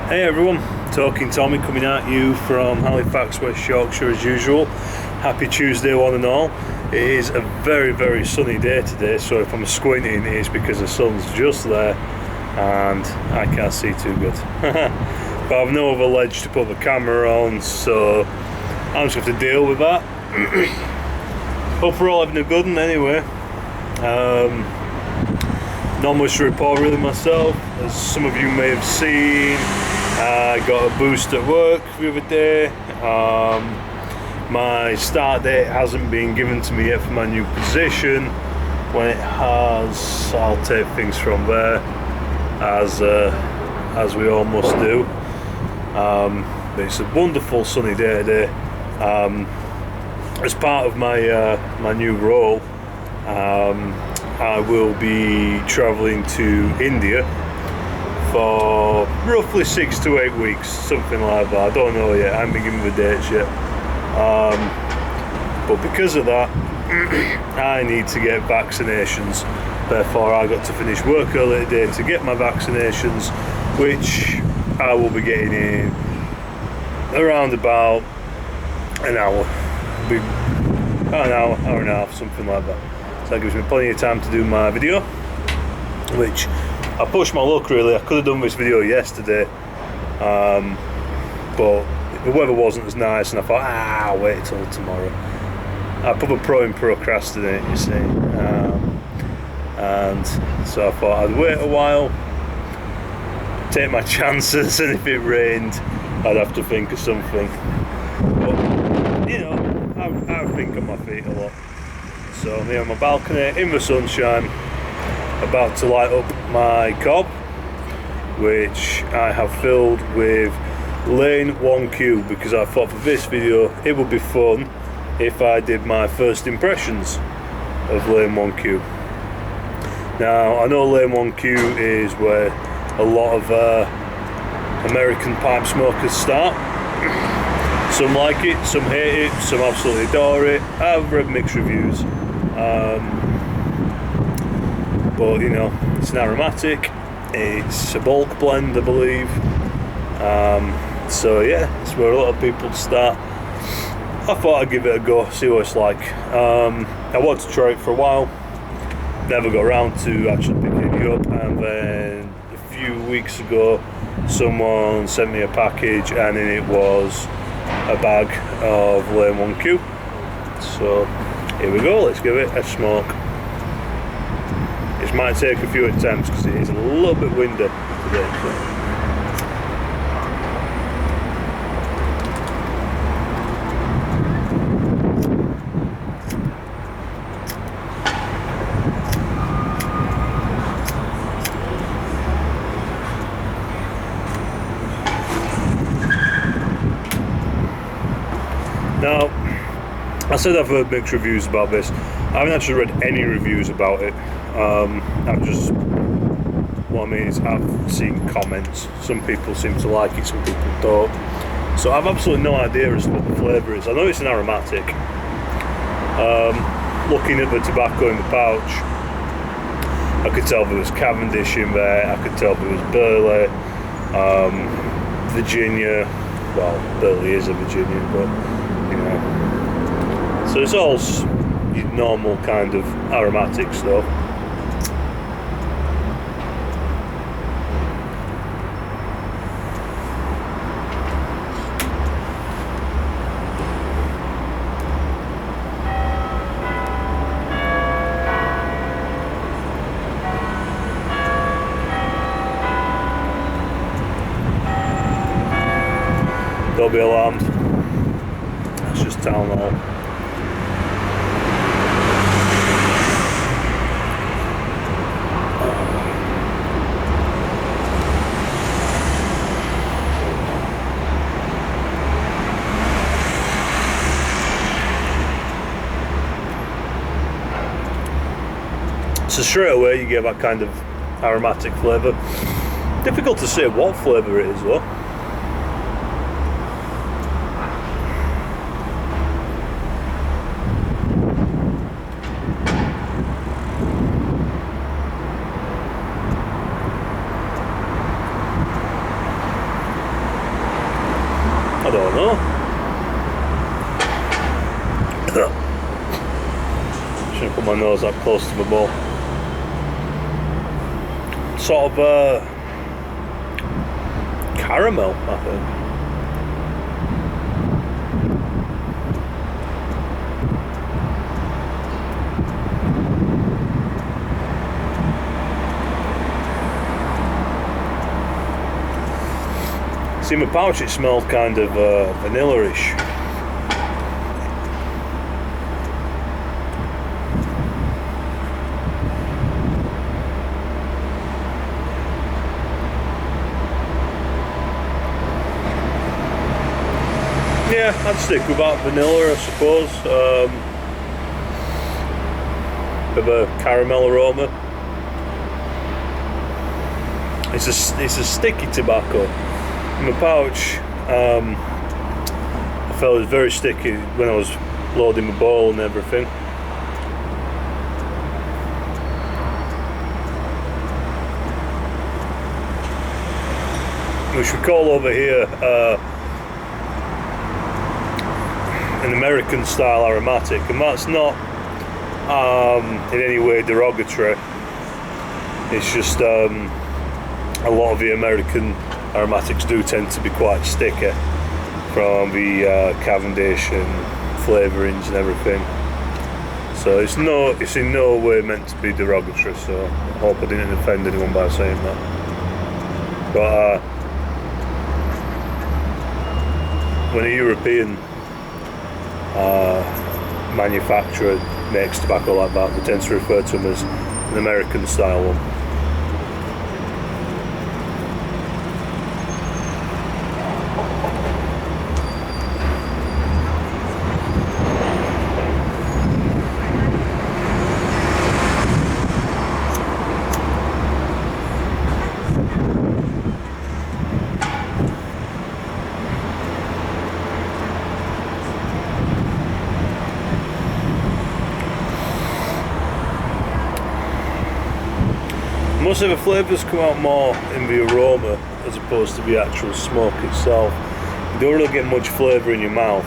Hey everyone, Talking Tommy coming at you from Halifax, West Yorkshire as usual. Happy Tuesday one and all. It is a very sunny day today, so if I'm squinting it's because the sun's just there and I can't see too good. But I've no other ledge to put the camera on, so I'm just going to have to deal with that. Hope we're all having a good one anyway. Not much to report really myself. As some of you may have seen, I got a boost at work the other day. My start date hasn't been given to me yet for my new position. When it has, I'll take things from there, as we all must do. But it's a wonderful sunny day today. As part of my new role, I will be travelling to India for roughly 6 to 8 weeks, something like that. I don't know yet, I haven't been given the dates yet. But because of that, I need to get vaccinations. Therefore, I got to finish work earlier today to get my vaccinations, which I will be getting in around about an hour. About an hour and a half, something like that. So that gives me plenty of time to do my video, which I pushed my luck really. I could have done this video yesterday, but the weather wasn't as nice and I thought, I'll wait till tomorrow. I put a pro in procrastinate, you see, and so I thought I'd wait a while, take my chances, and if it rained I'd have to think of something. But you know, I think on my feet a lot. So I'm here on my balcony in the sunshine, about to light up my cob, which I have filled with Lane 1Q, because I thought for this video it would be fun if I did my first impressions of Lane 1Q. Now I know Lane 1Q is where a lot of American pipe smokers start. Some like it, some hate it, some absolutely adore it. I've read mixed reviews. But you know, it's an aromatic, it's a bulk blend I believe, so yeah, it's where a lot of people start. I thought I'd give it a go, see what it's like. I wanted to try it for a while, never got around to actually picking it up, and then a few weeks ago someone sent me a package and in it was a bag of Lane 1Q. So here we go, let's give it a smoke. It might take a few attempts because it is a little bit windy today. So. Now, I said I've heard mixed reviews about this. I haven't actually read any reviews about it. What I mean is I've seen comments. Some people seem to like it, some people don't. So I've absolutely no idea as to what the flavour is. I know it's an aromatic. Looking at the tobacco in the pouch, I could tell there was Cavendish in there, I could tell there was Burley, Virginia. Well, Burley is a Virginia, but you know. So it's all normal kind of aromatic stuff. Don't be alarmed, it's just town hall. So straight away you get that kind of aromatic flavour. Difficult to say what flavour it is though. I don't know. Shouldn't put my nose that close to the bowl. Sort of caramel, I think. See, my pouch, it smelled kind of vanilla-ish. Yeah, I'd stick with that vanilla, I suppose. Bit of a caramel aroma. It's a sticky tobacco. In my pouch, I felt it was very sticky when I was loading my bowl and everything. Which we call over here an American style aromatic, and that's not in any way derogatory. It's just a lot of the American aromatics do tend to be quite sticky from the Cavendish and flavourings and everything. So it's in no way meant to be derogatory, so I hope I didn't offend anyone by saying that. But when a European manufacturer makes tobacco like that, they tend to refer to them as an American style one. Most of the flavours come out more in the aroma as opposed to the actual smoke itself. You don't really get much flavour in your mouth.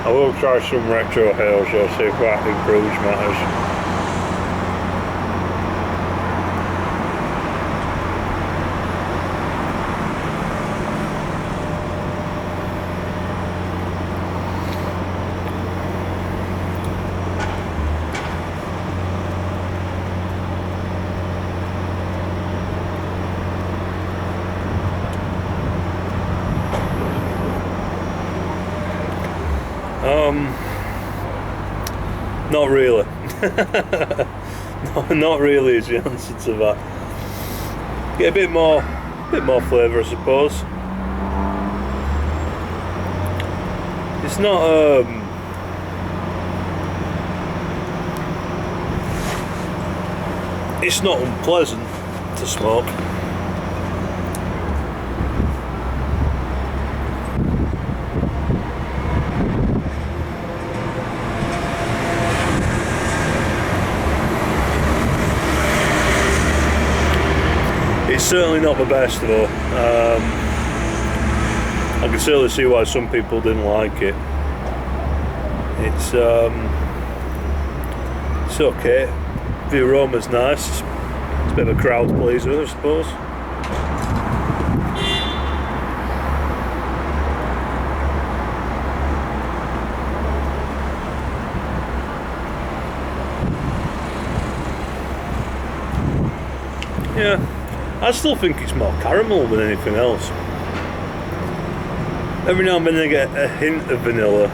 I will try some retro hails, I'll see if that improves matters. Not really. Not really is the answer to that. Get a bit more flavour, I suppose. It's not it's not unpleasant to smoke. It's certainly not the best though. I can certainly see why some people didn't like it. It's okay. The aroma's nice. It's a bit of a crowd pleaser, I suppose. Yeah. I still think it's more caramel than anything else. Every now and then I get a hint of vanilla,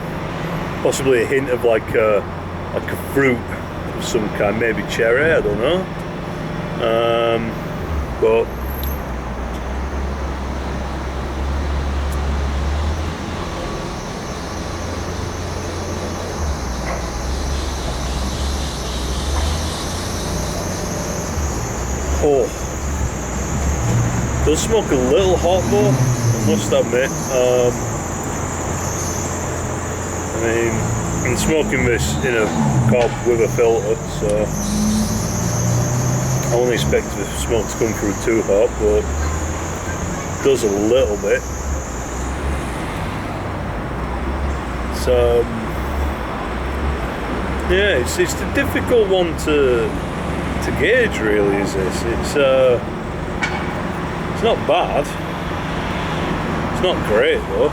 possibly a hint of like a fruit of some kind, maybe cherry, I don't know. But oh. Does smoke a little hot though, I must admit. I mean, I'm smoking this in a cob with a filter, so I wouldn't expect the smoke to come through too hot, but it does a little bit. yeah, it's a difficult one to gauge, really. Is this? It's not bad. It's not great though.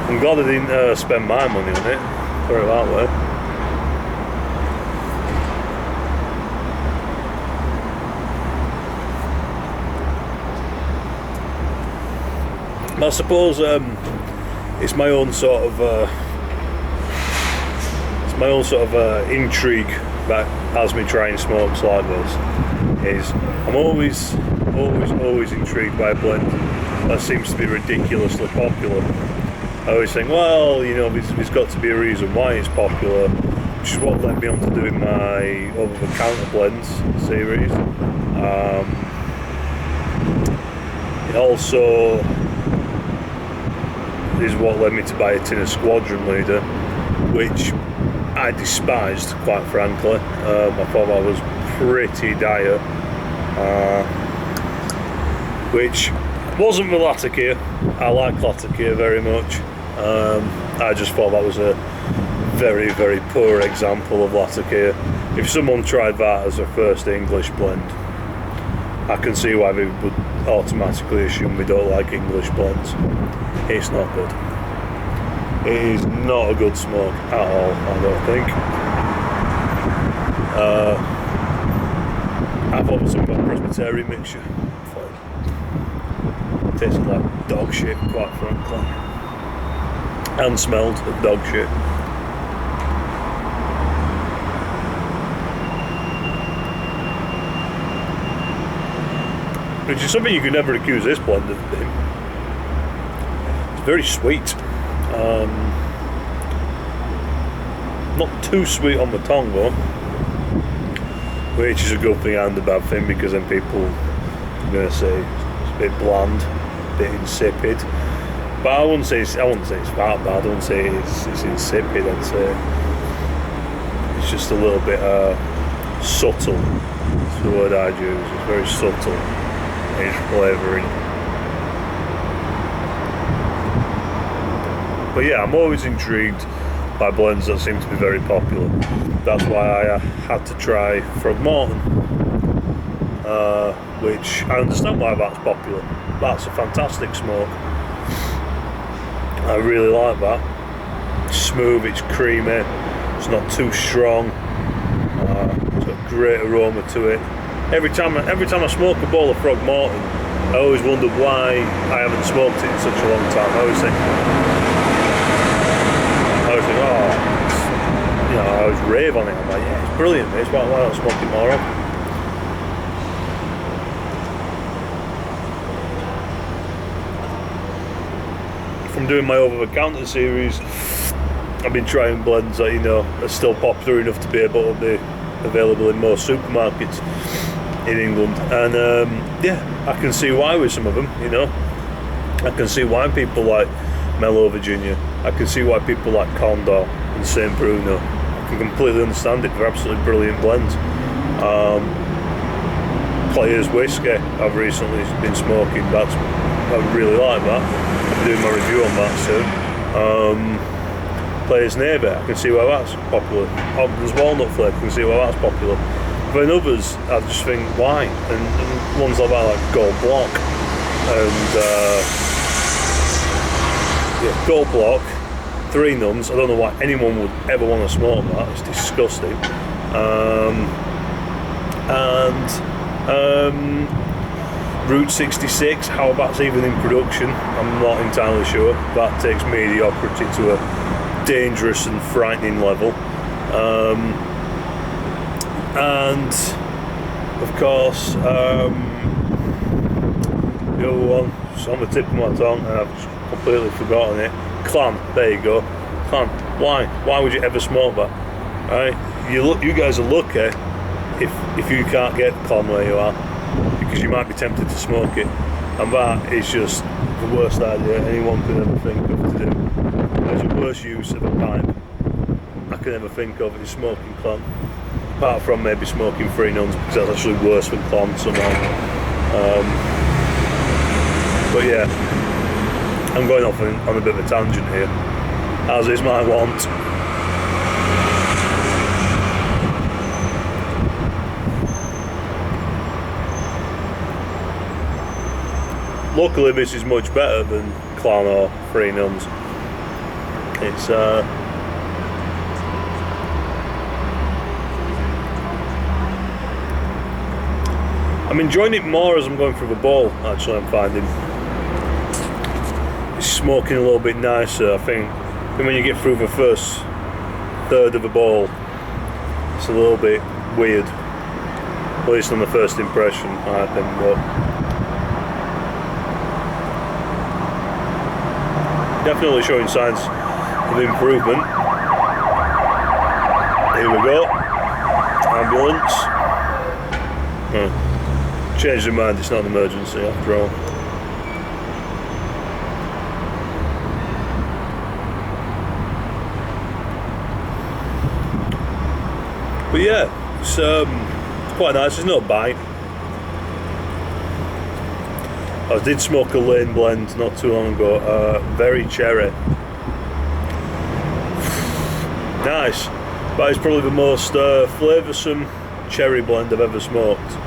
I'm glad I didn't spend my money on it. Put it that way. I suppose it's my own sort of intrigue that has me trying smokes like this. Is I'm always intrigued by a blend that seems to be ridiculously popular. I always think, well, you know, there's got to be a reason why it's popular, which is what led me on to doing my over-the-counter blends series. It also is what led me to buy a tin of Squadron Leader, which I despised, quite frankly. I thought that was pretty dire, which wasn't the Latakia. I like Latakia very much. I just thought that was a very, very poor example of Latakia. If someone tried that as their first English blend, I can see why they would automatically assume we don't like English blends. It's not good. It is not a good smoke at all, I don't think. I thought it was some Presbyterian mixture. It tasted like dog shit, quite frankly. And smelled of dog shit. Which is something you could never accuse this blend of being. It's very sweet. Not too sweet on the tongue though, which is a good thing and a bad thing, because then people are going to say it's a bit bland, a bit insipid. But I wouldn't say it's that bad. I wouldn't say it's insipid. I'd say it's just a little bit subtle. That's the word I'd use. It's very subtle in its flavouring. But yeah, I'm always intrigued by blends that seem to be very popular. That's why I had to try Throgmorton, which I understand why that's popular. That's a fantastic smoke. I really like that. It's smooth, it's creamy, it's not too strong. It's got a great aroma to it. Every time I smoke a bowl of Throgmorton, I always wondered why I haven't smoked it in such a long time. I always think, oh, you know, I always rave on it. I'm like, yeah, it's brilliant, mate. Why not smoke it more often? From doing my over-the-counter series, I've been trying blends that, you know, are still popular enough to be able to be available in most supermarkets in England. And yeah, I can see why with some of them, you know. I can see why people like Mellow Virginia. I can see why people like Condor and St. Bruno. I can completely understand it. They're absolutely brilliant blends. Players Whiskey, I've recently been smoking. I really like that. I'll be doing my review on that soon. Players Navy, I can see why that's popular. Ogden's Walnut Flake, I can see why that's popular. But in others, I just think, why? And ones like that, like Gold Block and yeah, Gold Block, 3 Nuns. I don't know why anyone would ever want to smoke that. It's disgusting. Route 66, how that's even in production, I'm not entirely sure. That takes mediocrity to a dangerous and frightening level. And of course, the other one, it's on the tip of my tongue and I've just completely forgotten it. Clan, there you go. Clan, why would you ever smoke that? Right? You guys are lucky if you can't get Clan where you are, because you might be tempted to smoke it, and that is just the worst idea anyone could ever think of to do. There's the worst use of a pipe I can ever think of is smoking Clan, apart from maybe smoking 3 Nuns, because that's actually worse than Clan somehow. But yeah, I'm going off on a bit of a tangent here. as is my want. Luckily this is much better than Clan or Free Nuns. It's I'm enjoying it more as I'm going through the bowl, actually. I'm finding it's smoking a little bit nicer, I think. And when you get through the first third of the bowl, it's a little bit weird, at least on the first impression, I think. But definitely showing signs of improvement. Here we go. Ambulance. Change their mind, it's not an emergency after all. But yeah, it's quite nice, there's no bite. I did smoke a Lane blend not too long ago, very cherry. Nice, but it's probably the most flavoursome cherry blend I've ever smoked.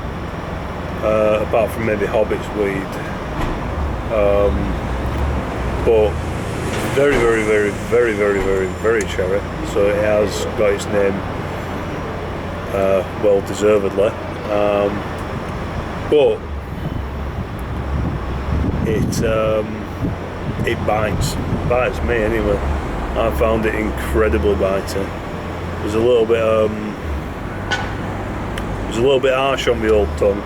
Apart from maybe Hobbit's weed, but very, very, very, very, very, very, very cherry. So it has got its name well deservedly. But it bites me anyway. I found it incredibly biting. It was a little bit harsh on the old tongue.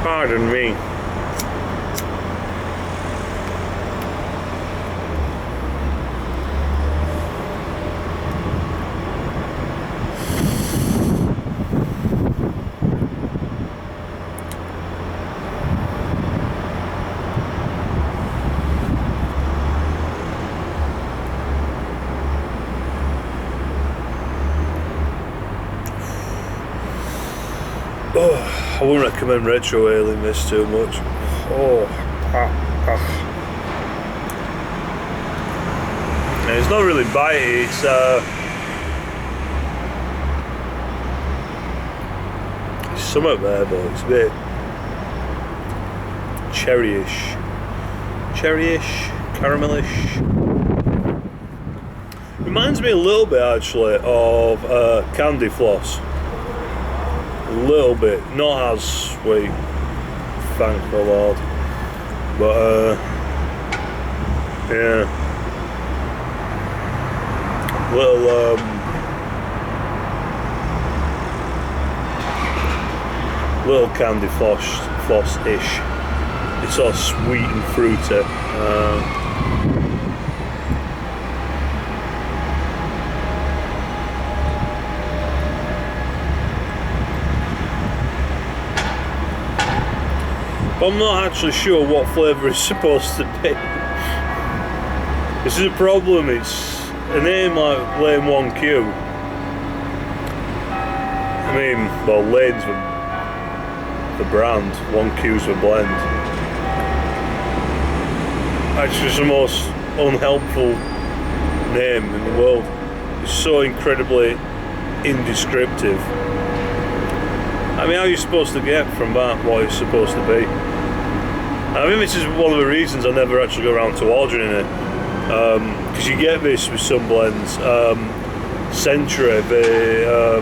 Pardon me. I wouldn't recommend retrohaling this too much. And it's not really bitey, it's somewhat there, but it's a bit cherryish, caramelish. Reminds me a little bit actually of candy floss. A little bit, not as sweet, thank the Lord, but yeah, little candy floss-ish. It's all sweet and fruity. But I'm not actually sure what flavour it's supposed to be. This is a problem, it's a name like Lane 1Q. I mean, well, Lane's the brand, 1Q's the blend. It's just the most unhelpful name in the world. It's so incredibly indescriptive. I mean, how are you supposed to get from that what it's supposed to be? I mean, this is one of the reasons I never actually go around to ordering it, because you get this with some blends. Century, they're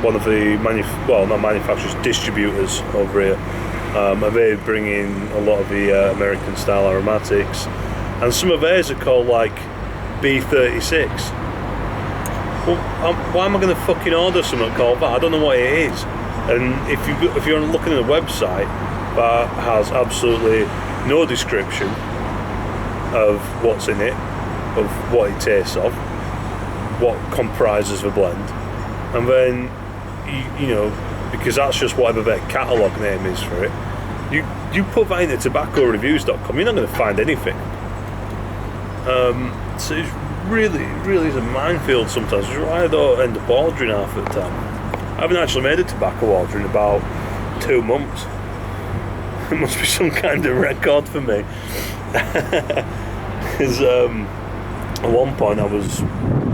one of the not manufacturers, distributors over here, and they bring in a lot of the American style aromatics, and some of theirs are called like B36. Well, why am I going to fucking order something called that? I don't know what it is. And if you're looking at a website that has absolutely no description of what's in it, of what it tastes of, what comprises the blend, and then you know, because that's just whatever their catalogue name is for it, you put that into tobaccoreviews.com, you're not going to find anything. So it's really is a minefield sometimes, which is why I don't end up ordering half the time. I haven't actually made a tobacco order in about 2 months. It must be some kind of record for me. Because at one point I was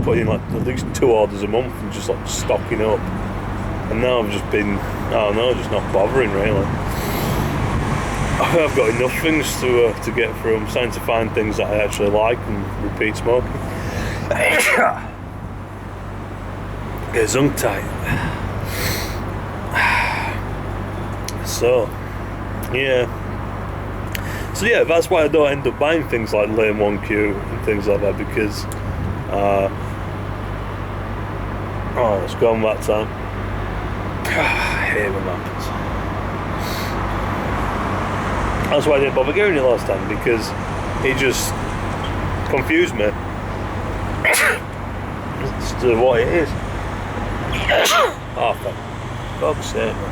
putting like at least 2 orders a month and just like stocking up. And now I've just been, I don't know, just not bothering really. I've got enough things to get through. I'm starting to find things that I actually like and repeat smoking. Get tongue tight. So yeah, that's why I don't end up buying things like Lane 1Q and things like that, because it's gone that time. I hate when that happens. That's why I didn't bother getting it last time, because it just confused me as to what it is. Oh, for fuck's sake, man.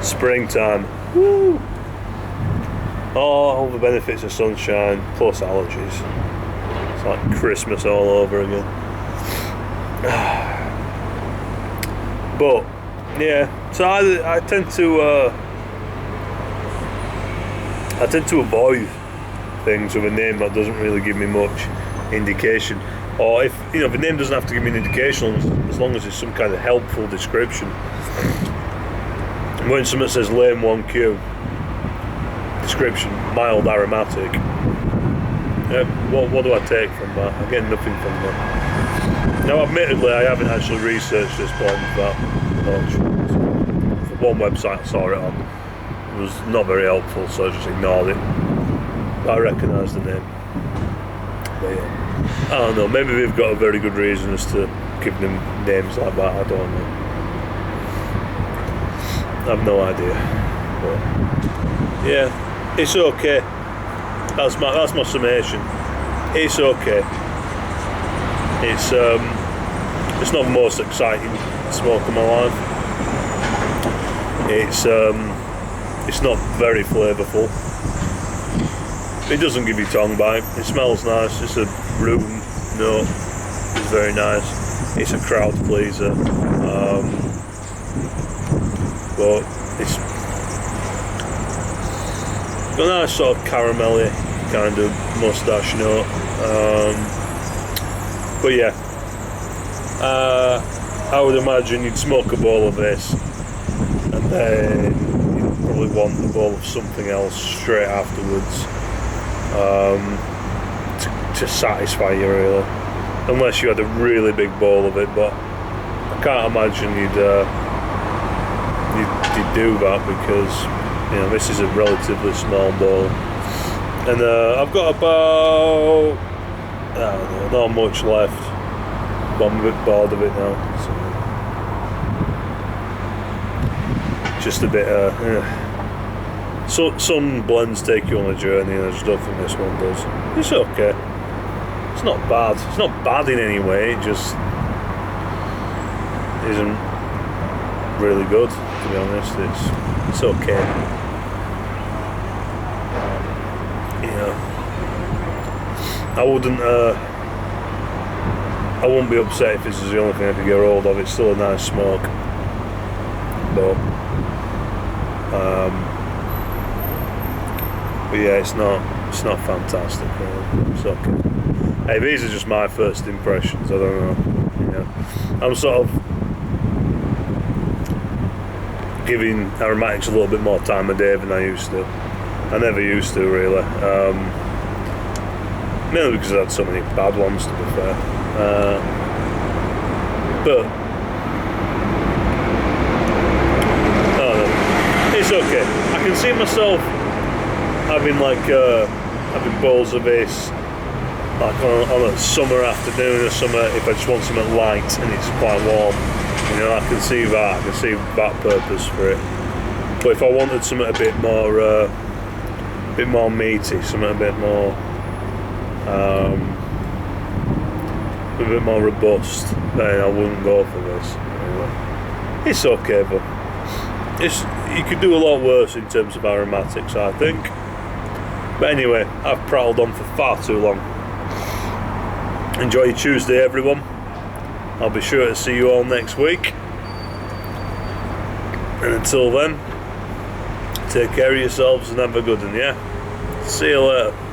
Springtime. Woo! All the benefits of sunshine plus allergies. It's like Christmas all over again. But yeah, so I tend to avoid things with a name that doesn't really give me much indication. Or if the name doesn't have to give me an indication, as long as it's some kind of helpful description. When someone says Lane 1Q description, mild aromatic, what do I take from that? I get nothing from that. Now, admittedly, I haven't actually researched this blend that much. The one website I saw it on was not very helpful, so I just ignored it. But I recognise the name. But yeah, I don't know, maybe they've got a very good reason as to giving them names like that, I don't know. I have no idea. But yeah, it's okay. That's my summation. It's okay. It's not the most exciting smoke of my life. It's not very flavourful. It doesn't give you tongue bite. It smells nice. It's a room note. It's very nice. It's a crowd pleaser. But it's got a nice sort of caramelly kind of moustache note. But yeah, I would imagine you'd smoke a bowl of this and then you'd probably want a bowl of something else straight afterwards to satisfy you really, unless you had a really big bowl of it. But I can't imagine you'd do that, because this is a relatively small bowl, and I've got about, I don't know, not much left, but I'm a bit bored of it now, so just a bit so some blends take you on a journey, and I just don't think this one does. It's okay, it's not bad, it's not bad in any way, it just isn't really good, to be honest. It's okay. I wouldn't be upset if this is the only thing I could get hold of. It's still a nice smoke, but yeah, it's not fantastic really. It's okay. Hey, these are just my first impressions, I don't know. I'm sort of giving aromatics a little bit more time of day than I used to. I never used to really. Mainly because I had so many bad ones, to be fair. But I don't know. It's okay. I can see myself having having bowls of this like on a summer afternoon or something, if I just want something light and it's quite warm. I can see that. I can see that purpose for it. But if I wanted something a bit more meaty, something a bit more robust, then I wouldn't go for this. It's okay, but you could do a lot worse in terms of aromatics, I think. But anyway, I've prattled on for far too long. Enjoy your Tuesday, everyone. I'll be sure to see you all next week. And until then, take care of yourselves and have a good one, yeah? See you later.